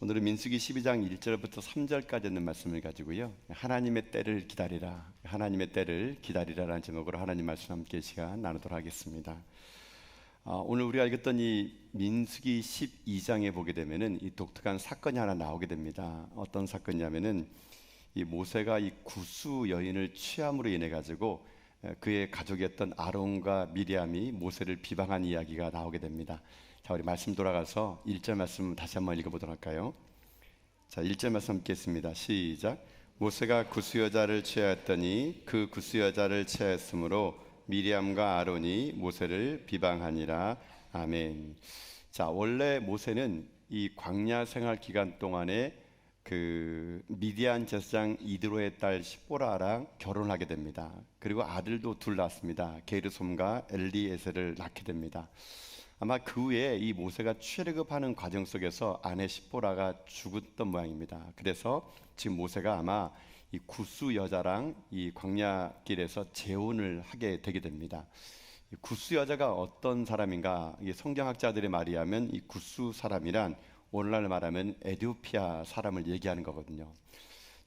오늘은 민수기 12장 1절부터 3절까지 있는 말씀을 가지고요, 하나님의 때를 기다리라, 하나님의 때를 기다리라라는 제목으로 하나님 말씀 함께 시간 나누도록 하겠습니다. 오늘 우리가 읽었던 이 민수기 12장에 보게 되면은 이 독특한 사건이 하나 나오게 됩니다. 어떤 사건이냐면은 이 모세가 이 구스 여인을 취함으로 인해 가지고 그의 가족이었던 아론과 미리암이 모세를 비방한 이야기가 나오게 됩니다. 자, 우리 말씀 돌아가서 1절 말씀 다시 한번 읽어보도록 할까요? 자, 1절 말씀 읽겠습니다. 시작. 모세가 구스 여자를 취하였더니 그 구스 여자를 취하였으므로 미리암과 아론이 모세를 비방하니라. 아멘. 자, 원래 모세는 이 광야 생활 기간 동안에 그 미디안 제사장 이드로의 딸 시보라랑 결혼하게 됩니다. 그리고 아들도 둘 낳습니다. 게르솜과 엘리에셀을 낳게 됩니다. 아마 그 후에 이 모세가 출애굽하는 과정 속에서 아내 시보라가 죽었던 모양입니다. 그래서 지금 모세가 아마 이 구스 여자랑 이 광야길에서 재혼을 하게 되게 됩니다. 이 구스 여자가 어떤 사람인가? 이게 성경학자들의 말이하면 이 구스 사람이란 오늘날 말하면 에티오피아 사람을 얘기하는 거거든요.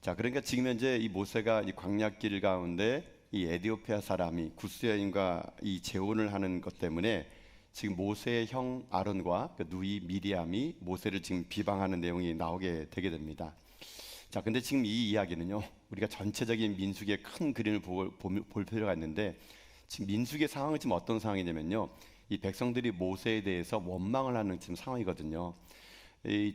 자, 그러니까 지금 현재 이 모세가 이 광야길 가운데 이 에티오피아 사람이 구스 여인과 이 재혼을 하는 것 때문에 지금 모세의 형 아론과 그 누이 미리암이 모세를 지금 비방하는 내용이 나오게 되게 됩니다. 자, 근데 지금 이 이야기는요, 우리가 전체적인 민수기의 큰 그림을 볼 필요가 있는데, 지금 민수기의 상황은 지금 어떤 상황이냐면요, 이 백성들이 모세에 대해서 원망을 하는 지금 상황이거든요.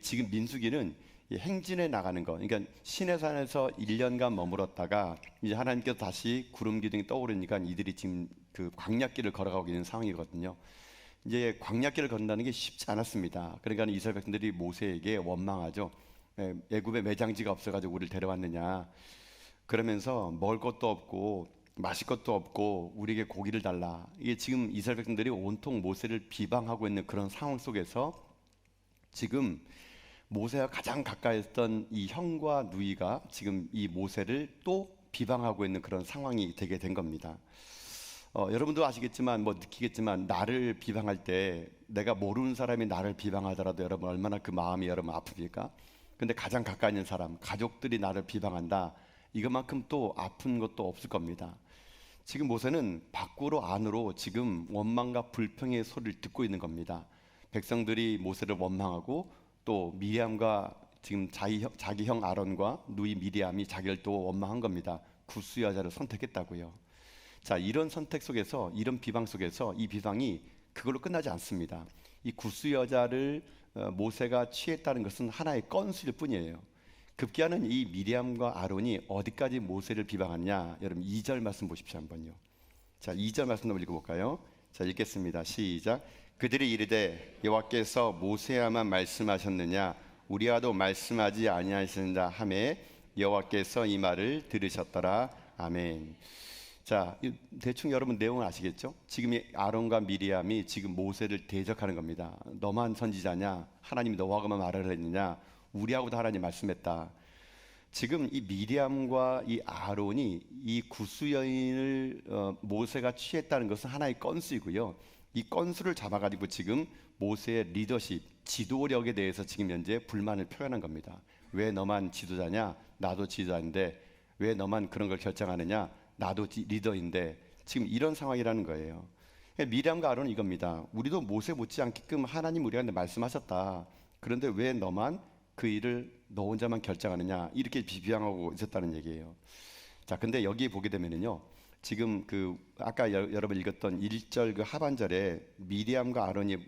지금 민수기는 이 행진에 나가는 거, 그러니까 시내산에서 1년간 머물었다가 이제 하나님께서 다시 구름 기둥이 떠오르니까 이들이 지금 그 광야길을 걸어가고 있는 상황이거든요. 이제 광야길을 건너는 게 쉽지 않았습니다. 그러니까 이스라엘 백성들이 모세에게 원망하죠. 애굽에 매장지가 없어가지고 우리를 데려왔느냐. 그러면서 먹을 것도 없고 마실 것도 없고 우리에게 고기를 달라. 이게 지금 이스라엘 백성들이 온통 모세를 비방하고 있는 그런 상황 속에서 지금 모세가 가장 가까이 있던 이 형과 누이가 지금 이 모세를 또 비방하고 있는 그런 상황이 되게 된 겁니다. 여러분도 아시겠지만 느끼겠지만 나를 비방할 때 내가 모르는 사람이 나를 비방하더라도 여러분 얼마나 그 마음이 여러분 아픕니까? 근데 가장 가까이 있는 사람, 가족들이 나를 비방한다, 이것만큼 또 아픈 것도 없을 겁니다. 지금 모세는 밖으로 안으로 지금 원망과 불평의 소리를 듣고 있는 겁니다. 백성들이 모세를 원망하고 또 미리암과 지금 자기 형 아론과 누이 미리암이 자기를 또 원망한 겁니다. 구스 여자를 선택했다고요. 자, 이런 선택 속에서, 이런 비방 속에서 이 비방이 그걸로 끝나지 않습니다. 이 구스 여자를 모세가 취했다는 것은 하나의 건수일 뿐이에요. 급기야는 이 미리암과 아론이 어디까지 모세를 비방하냐, 여러분 2절 말씀 보십시오 한번요. 자, 2절 말씀 한번 읽어볼까요? 자, 읽겠습니다. 시작. 그들이 이르되 여호와께서 모세야만 말씀하셨느냐 우리와도 말씀하지 아니하신다 하매 여호와께서 이 말을 들으셨더라. 아멘. 자, 대충 여러분 내용을 아시겠죠? 지금 이 아론과 미리암이 지금 모세를 대적하는 겁니다. 너만 선지자냐? 하나님이 너하고만 말을 했느냐? 우리하고도 하나님 말씀했다. 지금 이 미리암과 이 아론이 이 구스 여인을 모세가 취했다는 것은 하나의 건수이고요. 이 건수를 잡아가지고 지금 모세의 리더십, 지도력에 대해서 지금 현재 불만을 표현한 겁니다. 왜 너만 지도자냐? 나도 지도자인데 왜 너만 그런 걸 결정하느냐? 나도 리더인데. 지금 이런 상황이라는 거예요. 미리암과 아론은 이겁니다. 우리도 모세 못지않게끔 하나님 우리한테 말씀하셨다. 그런데 왜 너만 그 일을 너 혼자만 결정하느냐, 이렇게 비방하고 있었다는 얘기예요. 자, 근데 여기에 보게 되면은요, 지금 그 아까 여러분 읽었던 1절 그 하반절에 미리암과 아론이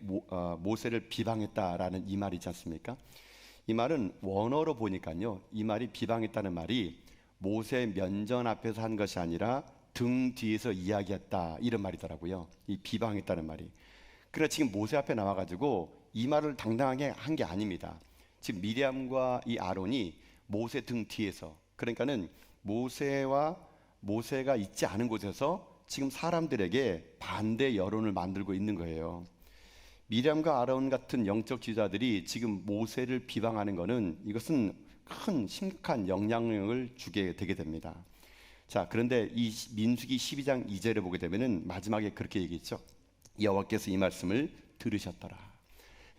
모세를 비방했다라는 이 말이 있지 않습니까? 이 말은 원어로 보니까요, 이 말이 비방했다는 말이 모세 면전 앞에서 한 것이 아니라 등 뒤에서 이야기했다, 이런 말이더라고요. 이 비방했다는 말이. 그러나 지금 모세 앞에 나와가지고 이 말을 당당하게 한 게 아닙니다. 지금 미리암과 이 아론이 모세 등 뒤에서, 그러니까는 모세가 있지 않은 곳에서 지금 사람들에게 반대 여론을 만들고 있는 거예요. 미리암과 아론 같은 영적 지도자들이 지금 모세를 비방하는 것은 이것은 큰 심각한 영향력을 주게 되게 됩니다. 자, 그런데 이 민수기 12장 2절에 보게 되면은 마지막에 그렇게 얘기했죠. 여호와께서 이 말씀을 들으셨더라.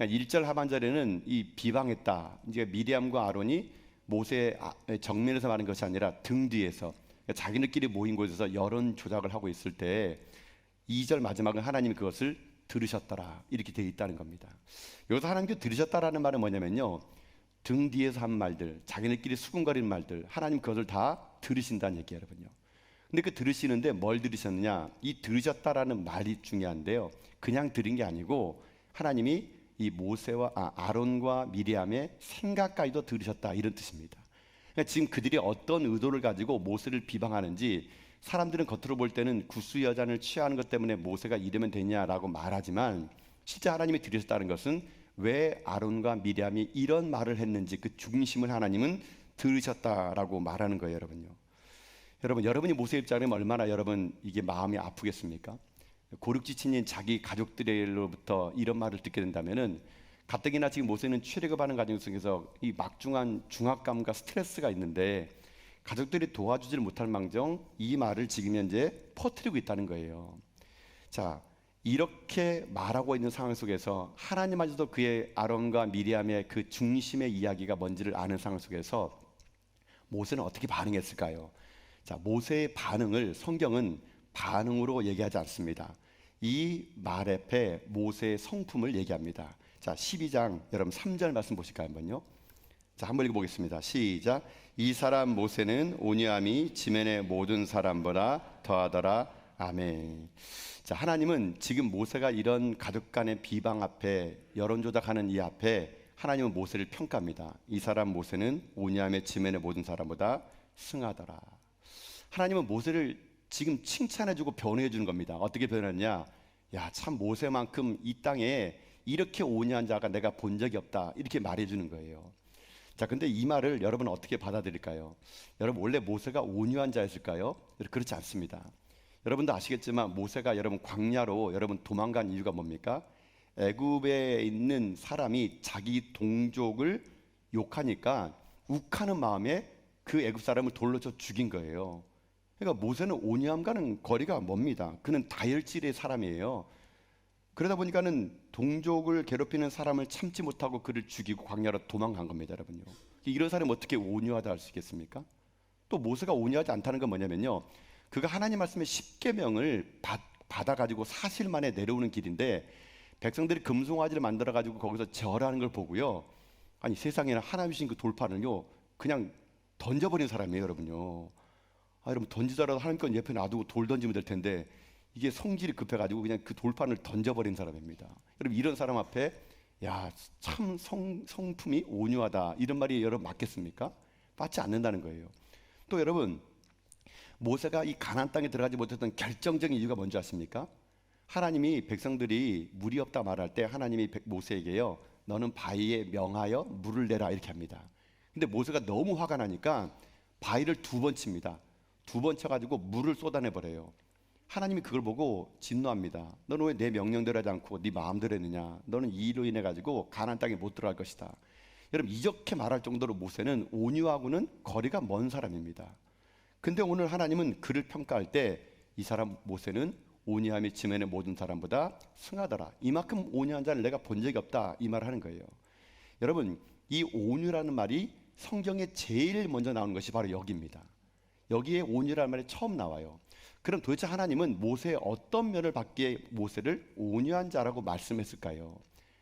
그러니까 1절 하반절에는 이 비방했다. 이제 미리암과 아론이 모세의 정면에서 말한 것이 아니라 등 뒤에서, 그러니까 자기네끼리 모인 곳에서 여론 조작을 하고 있을 때 2절 마지막은 하나님이 그것을 들으셨더라 이렇게 되어 있다는 겁니다. 여기서 하나님께 들으셨다라는 말은 뭐냐면요, 등 뒤에서 한 말들, 자기네끼리 수군거리는 말들, 하나님 그것을 다 들으신다는 얘기예요, 여러분요. 근데 그 들으시는데 뭘 들으셨느냐? 이 들으셨다라는 말이 중요한데요, 그냥 들은 게 아니고 하나님이 이 아론과 미리암의 생각까지도 들으셨다 이런 뜻입니다. 그러니까 지금 그들이 어떤 의도를 가지고 모세를 비방하는지, 사람들은 겉으로 볼 때는 구스 여잔을 취하는 것 때문에 모세가 이러면 되냐라고 말하지만, 실제 하나님이 들으셨다는 것은 왜 아론과 미리암이 이런 말을 했는지 그 중심을 하나님은 들으셨다라고 말하는 거예요, 여러분요. 여러분이 모세 입장이면 얼마나 여러분 이게 마음이 아프겠습니까? 고륙지친인 자기 가족들로부터 이런 말을 듣게 된다면은, 가뜩이나 지금 모세는 출애굽하는 과정 속에서 이 막중한 중압감과 스트레스가 있는데 가족들이 도와주지를 못할 망정 이 말을 지금 현재 퍼뜨리고 있다는 거예요. 자, 이렇게 말하고 있는 상황 속에서 하나님마저도 그의 아론과 미리암의 그 중심의 이야기가 뭔지를 아는 상황 속에서 모세는 어떻게 반응했을까요? 자, 모세의 반응을 성경은 반응으로 얘기하지 않습니다. 이 말 앞에 모세의 성품을 얘기합니다. 자, 12장 여러분 3절 말씀 보실까요? 한번요. 자, 한번 읽어보겠습니다. 시작. 이 사람 모세는 온유함이 지면의 모든 사람보다 더하더라. 아멘. 자, 하나님은 지금 모세가 이런 가족 간의 비방 앞에, 여론 조작하는 이 앞에 하나님은 모세를 평가합니다. 이 사람 모세는 온유함의 지면의 모든 사람보다 승하더라. 하나님은 모세를 지금 칭찬해주고 변호해주는 겁니다. 어떻게 변호했냐? 야, 참 모세만큼 이 땅에 이렇게 온유한 자가 내가 본 적이 없다 이렇게 말해주는 거예요. 자, 근데 이 말을 여러분 어떻게 받아들일까요? 여러분, 원래 모세가 온유한 자였을까요? 그렇지 않습니다. 여러분도 아시겠지만 모세가 여러분 광야로 여러분 도망간 이유가 뭡니까? 애굽에 있는 사람이 자기 동족을 욕하니까 욱하는 마음에 그 애굽 사람을 돌로 쳐 죽인 거예요. 그러니까 모세는 온유함과는 거리가 멉니다. 그는 다혈질의 사람이에요. 그러다 보니까는 동족을 괴롭히는 사람을 참지 못하고 그를 죽이고 광야로 도망간 겁니다, 여러분요. 이런 사람이 어떻게 온유하다 할 수 있겠습니까? 또 모세가 온유하지 않다는 건 뭐냐면요, 그가 하나님 말씀의 십계명을 받아가지고 사실만에 내려오는 길인데 백성들이 금송아지를 만들어가지고 거기서 절하는 걸 보고요, 아니 세상에는 하나님 주신 그 돌판을요 그냥 던져버린 사람이에요, 여러분요. 여러분, 던지더라도 하나님 건 옆에 놔두고 돌 던지면 될 텐데 이게 성질이 급해가지고 그냥 그 돌판을 던져버린 사람입니다. 여러분, 이런 사람 앞에 야, 참 성품이 온유하다 이런 말이 여러분 맞겠습니까? 맞지 않는다는 거예요. 또 여러분, 모세가 이 가나안 땅에 들어가지 못했던 결정적인 이유가 뭔지 아십니까? 하나님이 백성들이 물이 없다 말할 때 하나님이 모세에게요, 너는 바위에 명하여 물을 내라 이렇게 합니다. 근데 모세가 너무 화가 나니까 바위를 2번 칩니다. 2번 쳐가지고 물을 쏟아내 버려요. 하나님이 그걸 보고 진노합니다. 너는 왜 내 명령대로 하지 않고 네 마음대로 했느냐? 너는 이 일로 인해 가지고 가나안 땅에 못 들어갈 것이다. 여러분, 이렇게 말할 정도로 모세는 온유하고는 거리가 먼 사람입니다. 근데 오늘 하나님은 그를 평가할 때 이 사람 모세는 온유함이 지면의 모든 사람보다 승하더라. 이만큼 온유한 자를 내가 본 적이 없다 이 말을 하는 거예요. 여러분, 이 온유라는 말이 성경에 제일 먼저 나오는 것이 바로 여기입니다. 여기에 온유라는 말이 처음 나와요. 그럼 도대체 하나님은 모세의 어떤 면을 받기에 모세를 온유한 자라고 말씀했을까요?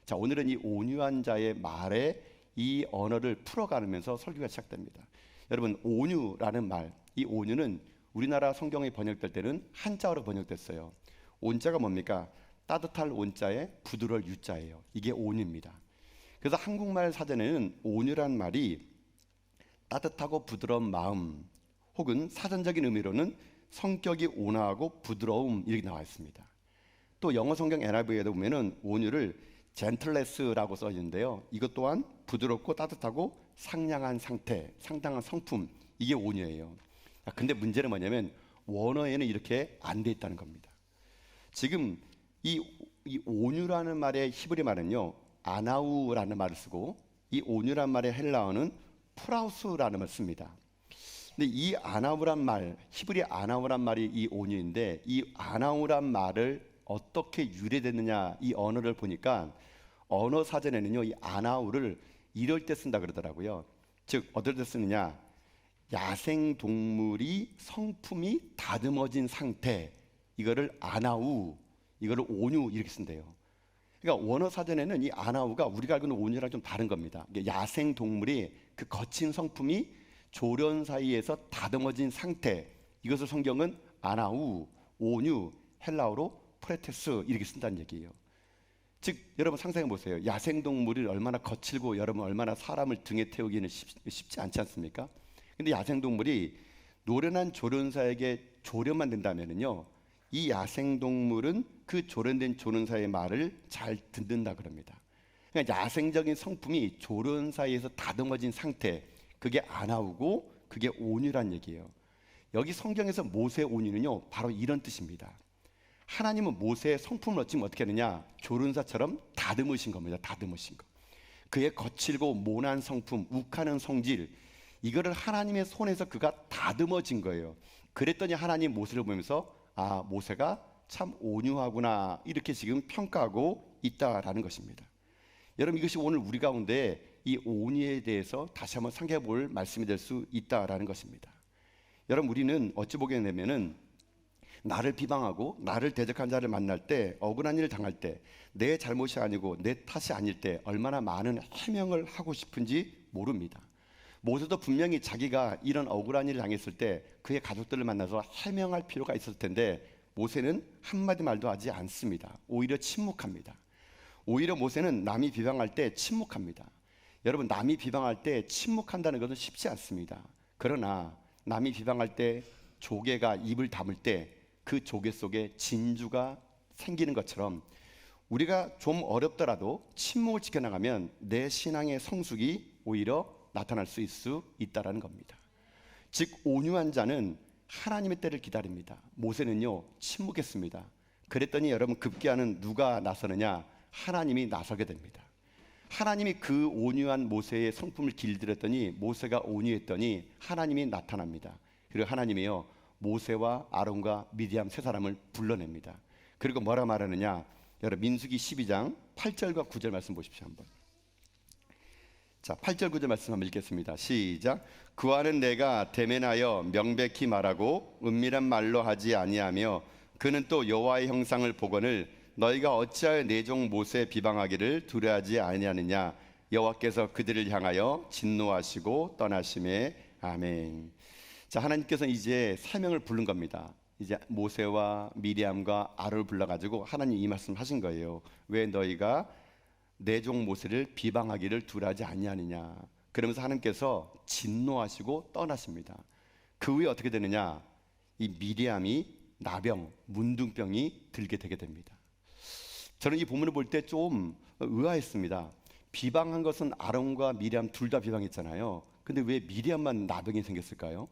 자, 오늘은 이 온유한 자의 말에 이 언어를 풀어가면서 설교가 시작됩니다. 여러분, 온유라는 말, 이 온유는 우리나라 성경에 번역될 때는 한자어로 번역됐어요. 온자가 뭡니까? 따뜻할 온자에 부드러울 유자예요. 이게 온유입니다. 그래서 한국말 사전에는 온유란 말이 따뜻하고 부드러운 마음, 혹은 사전적인 의미로는 성격이 온화하고 부드러움 이렇게 나와 있습니다. 또 영어 성경 NIV에도 보면은 온유를 gentleness라고 써 있는데요, 이것 또한 부드럽고 따뜻하고 상냥한 상태, 상당한 성품, 이게 온유예요. 근데 문제는 뭐냐면 원어에는 이렇게 안 돼 있다는 겁니다. 지금 이 온유라는 말의 히브리 말은요, 아나우라는 말을 쓰고 이 온유라는 말의 헬라어는 프라우스라는 말을 씁니다. 근데 이 아나우란 말, 히브리 아나우란 말이 이 온유인데, 이 아나우란 말을 어떻게 유래됐느냐 이 언어를 보니까 언어 사전에는요, 이 아나우를 이럴 때 쓴다 그러더라고요. 즉 어떨 때 쓰느냐? 야생 동물이 성품이 다듬어진 상태, 이거를 아나우, 이거를 온유 이렇게 쓴대요. 그러니까 원어 사전에는 이 아나우가 우리가 알고 있는 온유랑 좀 다른 겁니다. 야생 동물이 그 거친 성품이 조련 사이에서 다듬어진 상태, 이것을 성경은 아나우, 온유, 헬라어로 프레테스 이렇게 쓴다는 얘기예요. 즉 여러분 상상해 보세요. 야생 동물이 얼마나 거칠고 여러분 얼마나 사람을 등에 태우기는 쉽지 않지 않습니까? 근데 야생 동물이 노련한 조련사에게 조련만 된다면은요, 이 야생 동물은 그 조련된 조련사의 말을 잘 듣는다 그럽니다. 그러니까 야생적인 성품이 조련사이에서 다듬어진 상태, 그게 아나우고 그게 온유란 얘기예요. 여기 성경에서 모세의 온유는요, 바로 이런 뜻입니다. 하나님은 모세의 성품을 어찌면 어떻게 하느냐? 조련사처럼 다듬으신 겁니다. 다듬으신 거. 그의 거칠고 모난 성품, 욱하는 성질, 이거를 하나님의 손에서 그가 다듬어진 거예요. 그랬더니 하나님 모세를 보면서 아, 모세가 참 온유하구나, 이렇게 지금 평가하고 있다라는 것입니다. 여러분, 이것이 오늘 우리 가운데 이 온유에 대해서 다시 한번 상기해 볼 말씀이 될 수 있다라는 것입니다. 여러분, 우리는 어찌 보게 되면은 나를 비방하고 나를 대적한 자를 만날 때, 억울한 일을 당할 때, 내 잘못이 아니고 내 탓이 아닐 때 얼마나 많은 해명을 하고 싶은지 모릅니다. 모세도 분명히 자기가 이런 억울한 일을 당했을 때 그의 가족들을 만나서 해명할 필요가 있었을 텐데 모세는 한마디 말도 하지 않습니다. 오히려 침묵합니다. 오히려 모세는 남이 비방할 때 침묵합니다. 여러분, 남이 비방할 때 침묵한다는 것은 쉽지 않습니다. 그러나 남이 비방할 때 조개가 입을 다물 때 그 조개 속에 진주가 생기는 것처럼 우리가 좀 어렵더라도 침묵을 지켜나가면 내 신앙의 성숙이 오히려 나타날 수 있다라는 겁니다. 즉 온유한 자는 하나님의 때를 기다립니다. 모세는요 침묵했습니다. 그랬더니 여러분 급기야는 누가 나서느냐? 하나님이 나서게 됩니다. 하나님이 그 온유한 모세의 성품을 길들였더니 모세가 온유했더니 하나님이 나타납니다. 그리고 하나님이요 모세와 아론과 미디암 세 사람을 불러냅니다. 그리고 뭐라 말하느냐? 여러분 민수기 12장 8절과 9절 말씀 보십시오 한번. 자, 8절 9절 말씀 한번 읽겠습니다. 시작. 그와는 내가 대면하여 명백히 말하고 은밀한 말로 하지 아니하며 그는 또 여호와의 형상을 보거늘 너희가 어찌하여 내 종 모세 비방하기를 두려워하지 아니하느냐? 여호와께서 그들을 향하여 진노하시고 떠나심에 아멘. 자, 하나님께서는 이제 사명을 부른 겁니다. 이제 모세와 미리암과 아론을 불러가지고 하나님 이 말씀 하신 거예요. 왜 너희가 내 종 모세를 비방하기를 두려워하지 아니하느냐? 그러면서 하나님께서 진노하시고 떠나십니다. 그 후에 어떻게 되느냐? 이 미리암이 나병, 문둥병이 들게 되게 됩니다. 저는 이 본문을 볼 때 좀 의아했습니다. 비방한 것은 아론과 미리암 둘 다 비방했잖아요. 근데 왜 미리암만 나병이 생겼을까요?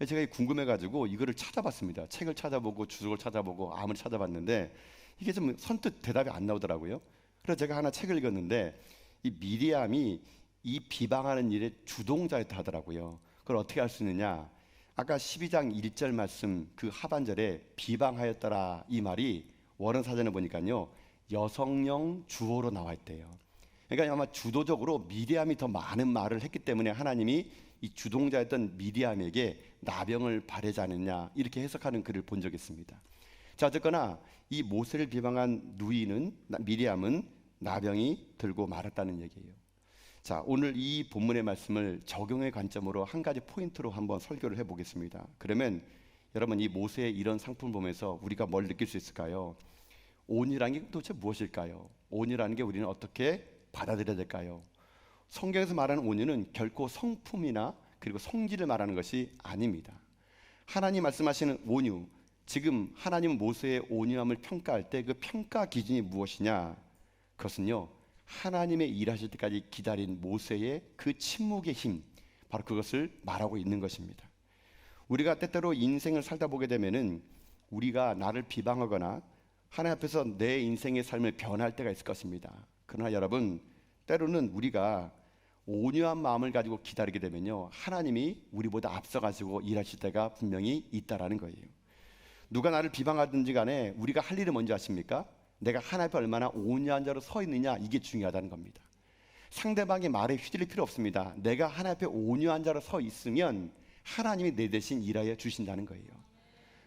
제가 궁금해가지고 이거를 찾아봤습니다. 책을 찾아보고 주석을 찾아보고 아무리 찾아봤는데 이게 좀 선뜻 대답이 안 나오더라고요. 그래서 제가 하나 책을 읽었는데 이 미리암이 이 비방하는 일의 주동자였다 하더라고요. 그걸 어떻게 알 수 있느냐? 아까 12장 1절 말씀 그 하반절에 비방하였더라 이 말이 원어 사전에 보니까요 여성령 주어로 나와 있대요. 그러니까 아마 주도적으로 미리암이 더 많은 말을 했기 때문에 하나님이 이 주동자였던 미리암에게 나병을 바래지 않느냐 이렇게 해석하는 글을 본 적이 있습니다. 자, 어쨌거나 이 모세를 비방한 누이는 미리암은 나병이 들고 말았다는 얘기예요. 자, 오늘 이 본문의 말씀을 적용의 관점으로 한 가지 포인트로 한번 설교를 해보겠습니다. 그러면 여러분 이 모세의 이런 상품을 보면서 우리가 뭘 느낄 수 있을까요? 온유라는 게 도대체 무엇일까요? 온유라는 게 우리는 어떻게 받아들여야 될까요? 성경에서 말하는 온유는 결코 성품이나 그리고 성질을 말하는 것이 아닙니다. 하나님 말씀하시는 온유, 지금 하나님 모세의 온유함을 평가할 때 그 평가 기준이 무엇이냐? 그것은요 하나님의 일하실 때까지 기다린 모세의 그 침묵의 힘, 바로 그것을 말하고 있는 것입니다. 우리가 때때로 인생을 살다 보게 되면은 우리가 나를 비방하거나 하나님 앞에서 내 인생의 삶을 변할 때가 있을 것입니다. 그러나 여러분 때로는 우리가 온유한 마음을 가지고 기다리게 되면요 하나님이 우리보다 앞서가지고 일하실 때가 분명히 있다라는 거예요. 누가 나를 비방하든지 간에 우리가 할 일은 뭔지 아십니까? 내가 하나님 앞에 얼마나 온유한 자로 서 있느냐, 이게 중요하다는 겁니다. 상대방의 말에 휘둘릴 필요 없습니다. 내가 하나님 앞에 온유한 자로 서 있으면 하나님이 내 대신 일하여 주신다는 거예요.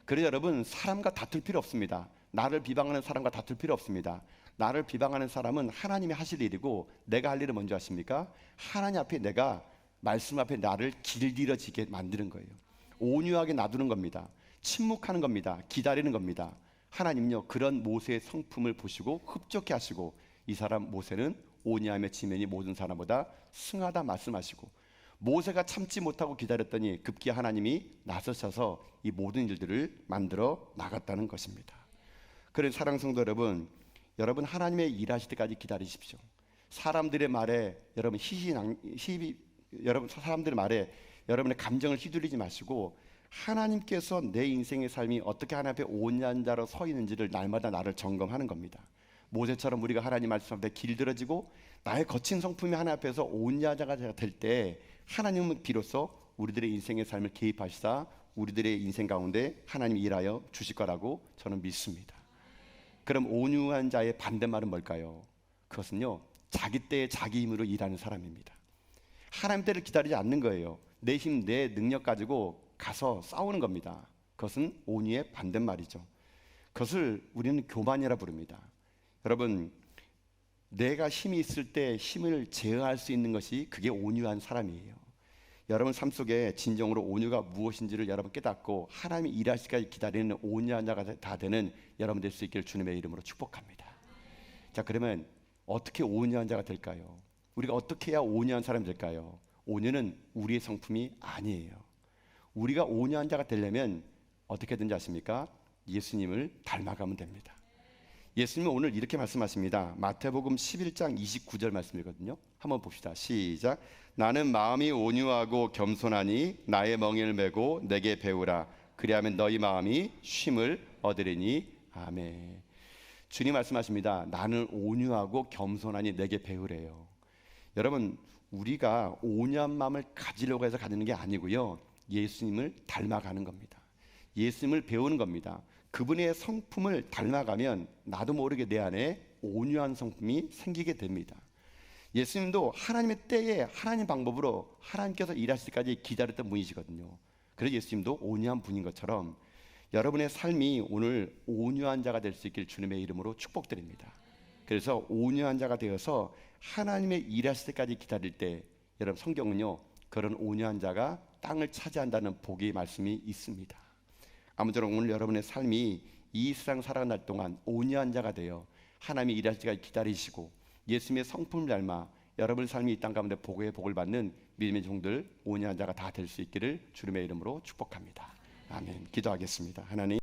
그래서 여러분, 사람과 다툴 필요 없습니다. 나를 비방하는 사람과 다툴 필요 없습니다. 나를 비방하는 사람은 하나님이 하실 일이고, 내가 할 일을 먼저 하십니까? 하나님 앞에 내가 말씀 앞에 나를 길들여지게 만드는 거예요. 온유하게 놔두는 겁니다. 침묵하는 겁니다. 기다리는 겁니다. 하나님요, 그런 모세의 성품을 보시고 흡족해 하시고, 이 사람 모세는 온유함의 지면이 모든 사람보다 승하다 말씀하시고, 모세가 참지 못하고 기다렸더니 급기 하나님이 나서셔서 이 모든 일들을 만들어 나갔다는 것입니다. 그래서 사랑하는 성도 여러분, 여러분 하나님의 일하실 때까지 기다리십시오. 사람들의 말에 여러분 여러분 사람들의 말에 여러분의 감정을 휘둘리지 마시고, 하나님께서 내 인생의 삶이 어떻게 하나님 앞에 온유한 자로 서 있는지를 날마다 나를 점검하는 겁니다. 모세처럼 우리가 하나님 말씀 앞에 길들여지고 나의 거친 성품이 하나님 앞에서 온유한 자가 될 때, 하나님은 비로소 우리들의 인생의 삶을 개입하시다 우리들의 인생 가운데 하나님이 일하여 주실 거라고 저는 믿습니다. 그럼 온유한 자의 반대말은 뭘까요? 그것은요, 자기 때에 자기 힘으로 일하는 사람입니다. 하나님 때를 기다리지 않는 거예요. 내 힘, 내 능력 가지고 가서 싸우는 겁니다. 그것은 온유의 반대말이죠. 그것을 우리는 교만이라 부릅니다. 여러분, 내가 힘이 있을 때 힘을 제어할 수 있는 것이, 그게 온유한 사람이에요. 여러분 삶 속에 진정으로 온유가 무엇인지를 여러분 깨닫고 하나님이 일하실 때까지 기다리는 온유한 자가 다 되는 여러분 될 수 있기를 주님의 이름으로 축복합니다. 자, 그러면 어떻게 온유한 자가 될까요? 우리가 어떻게 해야 온유한 사람이 될까요? 온유는 우리의 성품이 아니에요. 우리가 온유한 자가 되려면 어떻게 되는지 아십니까? 예수님을 닮아가면 됩니다. 예수님은 오늘 이렇게 말씀하십니다. 마태복음 11장 29절 말씀이거든요. 한번 봅시다. 시작. 나는 마음이 온유하고 겸손하니 나의 멍에를 메고 내게 배우라. 그리하면 너희 마음이 쉼을 얻으리니. 아멘. 주님 말씀하십니다. 나는 온유하고 겸손하니 내게 배우래요. 여러분, 우리가 온유한 마음을 가지려고 해서 가지는 게 아니고요, 예수님을 닮아가는 겁니다. 예수님을 배우는 겁니다. 그분의 성품을 닮아가면 나도 모르게 내 안에 온유한 성품이 생기게 됩니다. 예수님도 하나님의 때에 하나님 방법으로 하나님께서 일하실 때까지 기다렸던 분이시거든요. 그래서 예수님도 온유한 분인 것처럼 여러분의 삶이 오늘 온유한 자가 될 수 있길 주님의 이름으로 축복드립니다. 그래서 온유한 자가 되어서 하나님의 일하실 때까지 기다릴 때, 여러분 성경은요, 그런 온유한 자가 땅을 차지한다는 복의 말씀이 있습니다. 아무쪼록 오늘 여러분의 삶이 이 세상 살아갈 동안 온유한 자가 되어 하나님이 일하실 때까지 기다리시고 예수님의 성품을 닮아 여러분의 삶이 이 땅 가운데 복의 복을 받는 믿음의 종들, 온유한 자가 다 될 수 있기를 주님의 이름으로 축복합니다. 아멘. 기도하겠습니다. 하나님,